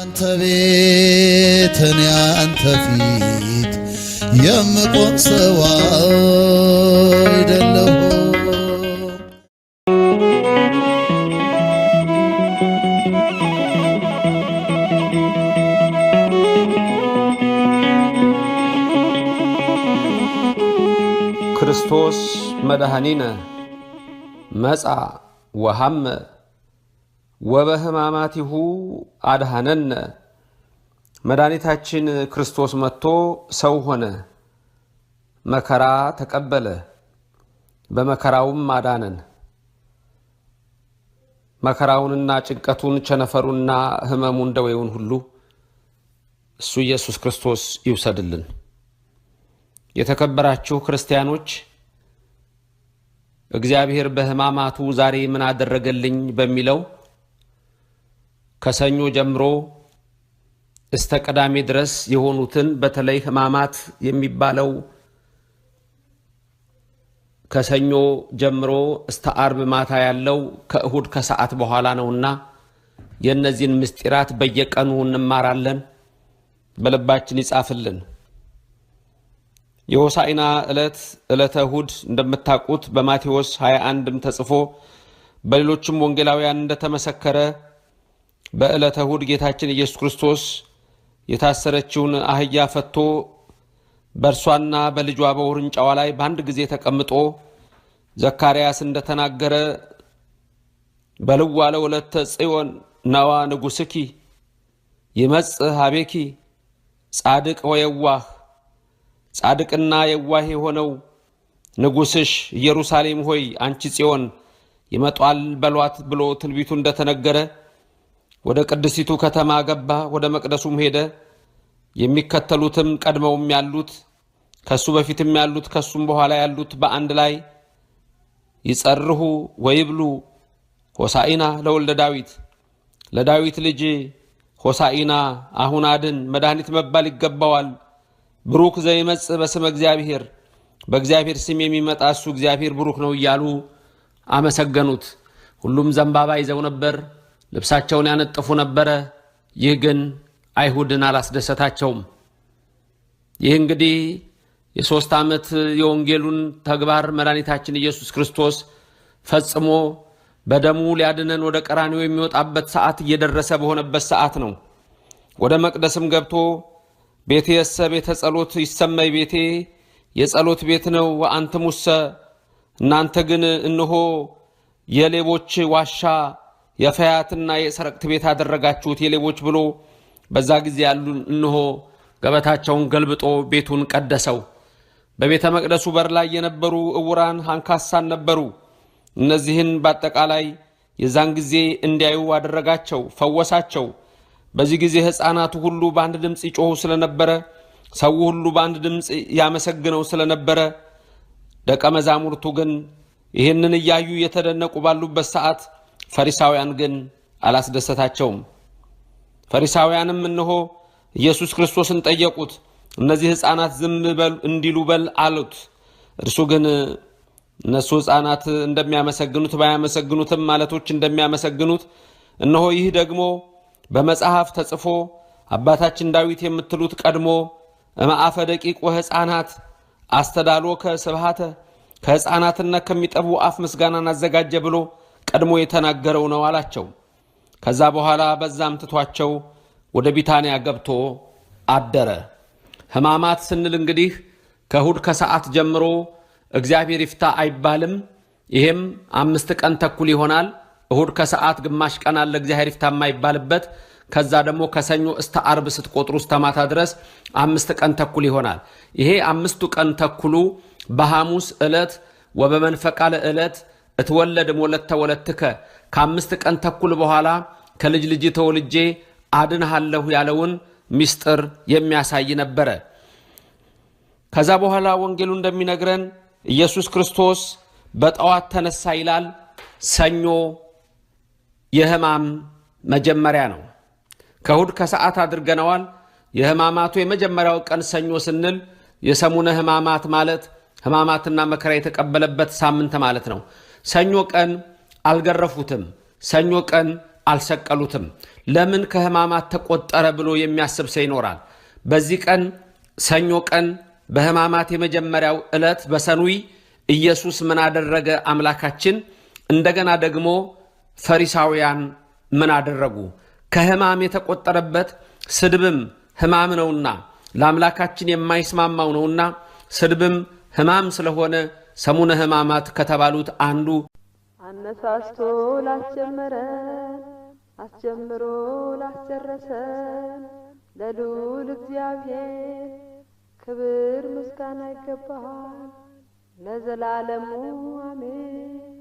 አንተ ቤት እኔ አንተ ፊት የምቆም ሰው አይደለሁ። ክርስቶስ መድኃኒነ መጻ ወሐመ ወበሕማማቲሁ አድኃነነ። መድኃኒታችን ክርስቶስ መጥቶ ሰው ሆነ፣ መከራ ተቀበለ፣ በመከራውም አዳነን። መከራውንና ጭንቀቱን ቸነፈሩንና ሕመሙን ደዌውን ሁሉ እሱ ኢየሱስ ክርስቶስ ይውሰድልን። የተከበራችሁ ክርስቲያኖች፣ እግዚአብሔር በሕማማቱ ዛሬ ምን አደረገልኝ በሚለው ከሰኞ ጀምሮ እስተ ቅዳሜ ድረስ የሆኑትን በተለይ ሕማማት የሚባለው ከሰኞ ጀምሮ እስተ አርብ ማታ ያለው ከእሁድ ከሰዓት በኋላ ነውና የእነዚህን ምስጢራት በየቀኑ እንማራለን። በልባችን ይጻፍልን። የሆሳዕና ዕለት ዕለተ እሁድ እንደምታውቁት በማቴዎስ 21ም ተጽፎ በሌሎችም ወንጌላውያን እንደተመሰከረ በዕለተ እሁድ ጌታችን ኢየሱስ ክርስቶስ የታሰረችውን አህያ ፈቶ በእርሷና በልጇ በውርንጫዋ ላይ በአንድ ጊዜ ተቀምጦ ዘካርያስ እንደተናገረ በልዋ ለወለተ ጽዮን ነዋ ንጉሥኪ ይመጽእ ኀቤኪ ጻድቅ ወየዋህ፣ ጻድቅና የዋህ የሆነው ንጉሥሽ ኢየሩሳሌም ሆይ አንቺ ጽዮን ይመጣል በሏት ብሎ ትንቢቱ እንደተነገረ ወደ ቅድስቲቱ ከተማ ገባ። ወደ መቅደሱም ሄደ። የሚከተሉትም ቀድመውም ያሉት ከሱ በፊትም ያሉት ከሱም በኋላ ያሉት በአንድ ላይ ይጸርሁ ወይብሉ ሆሳዕና ለወልደ ዳዊት፣ ለዳዊት ልጅ ሆሳዕና አሁን አድን፣ መድኃኒት መባል ይገባዋል። ብሩክ ዘይመጽእ በስመ እግዚአብሔር፣ በእግዚአብሔር ስም የሚመጣ እሱ እግዚአብሔር ብሩክ ነው እያሉ አመሰገኑት። ሁሉም ዘንባባ ይዘው ነበር፣ ልብሳቸውን ያነጥፉ ነበረ። ይህ ግን አይሁድን አላስደሰታቸውም። ይህ እንግዲህ የ3 ዓመት የወንጌሉን ተግባር መድኃኒታችን ኢየሱስ ክርስቶስ ፈጽሞ በደሙ ሊያድነን ወደ ቀራንዮ የሚወጣበት ሰዓት እየደረሰ በሆነበት ሰዓት ነው። ወደ መቅደስም ገብቶ ቤቴ የሰ ቤተ ጸሎት ይሰመይ፣ ቤቴ የጸሎት ቤት ነው፣ ወአንትሙሰ እናንተ ግን እነሆ የሌቦች ዋሻ የፈያትና የሰረቅት ቤት አደረጋችሁት የሌቦች ብሎ በዛ ጊዜ ያሉ እነሆ ገበታቸውን ገልብጦ ቤቱን ቀደሰው። በቤተ መቅደሱ በር ላይ የነበሩ እውራን አንካሳን ነበሩ። እነዚህን በአጠቃላይ የዛን ጊዜ እንዲያዩ አደረጋቸው፣ ፈወሳቸው። በዚህ ጊዜ ሕፃናቱ ሁሉ በአንድ ድምፅ ይጮሁ ስለነበረ፣ ሰው ሁሉ በአንድ ድምፅ ያመሰግነው ስለነበረ፣ ደቀ መዛሙርቱ ግን ይህንን እያዩ የተደነቁ ባሉበት ሰዓት ፈሪሳውያን ግን አላስደሰታቸውም። ፈሪሳውያንም እነሆ ኢየሱስ ክርስቶስን ጠየቁት። እነዚህ ሕፃናት ዝም በል እንዲሉ በል አሉት። እርሱ ግን እነሱ ሕፃናት እንደሚያመሰግኑት ባያመሰግኑትም ማለቶች እንደሚያመሰግኑት እነሆ ይህ ደግሞ በመጽሐፍ ተጽፎ አባታችን ዳዊት የምትሉት ቀድሞ እምአፈ ደቂቅ ወሕፃናት አስተዳሎከ ስብሐተ፣ ከሕፃናትና ከሚጠቡ አፍ ምስጋናን አዘጋጀ ብሎ ቀድሞ የተናገረው ነው አላቸው። ከዛ በኋላ በዛም ትቷቸው ወደ ቢታንያ ገብቶ አደረ። ሕማማት ስንል እንግዲህ ከእሁድ ከሰዓት ጀምሮ እግዚአብሔር ይፍታ አይባልም። ይሄም 5 ቀን ተኩል ይሆናል። እሁድ ከሰዓት ግማሽ ቀን አለ እግዚአብሔር ይፍታ የማይባልበት። ከዛ ደግሞ ከሰኞ እስተ አርብ ስትቆጥሩ እስተ ማታ ድረስ 5 ቀን ተኩል ይሆናል። ይሄ 5 ቀን ተኩሉ በሐሙስ ዕለት ወበመንፈቃለ ዕለት እትወለድ ሞለተ ወለትከ፣ ከ5 ቀን ተኩል በኋላ ከልጅ ልጅ ተወልጄ አድንሃለሁ ያለውን ምስጢር የሚያሳይ ነበረ። ከዛ በኋላ ወንጌሉ እንደሚነግረን ኢየሱስ ክርስቶስ በጠዋት ተነሳ ይላል። ሰኞ የሕማም መጀመሪያ ነው። ከእሁድ ከሰዓት አድርገነዋል። የሕማማቱ የመጀመሪያው ቀን ሰኞ ስንል የሰሙነ ሕማማት ማለት ሕማማትና መከራ የተቀበለበት ሳምንት ማለት ነው። ሰኞ ቀን አልገረፉትም። ሰኞ ቀን አልሰቀሉትም። ለምን ከሕማማት ተቆጠረ ብሎ የሚያስብ ሰው ይኖራል። በዚህ ቀን ሰኞ ቀን በሕማማት የመጀመሪያው ዕለት በሰኑይ ኢየሱስ ምን አደረገ አምላካችን? እንደገና ደግሞ ፈሪሳውያን ምን አደረጉ? ከሕማም የተቆጠረበት ስድብም ሕማም ነውና ለአምላካችን የማይስማማው ነውና ስድብም ሕማም ስለሆነ ሰሙነ ሕማማት ከተባሉት አንዱ አነሳስቶ ላስጀመረን አስጀምሮ ላስጨረሰን ለልዑል እግዚአብሔር ክብር ምስጋና ይገባል ለዘላለሙ አሜን።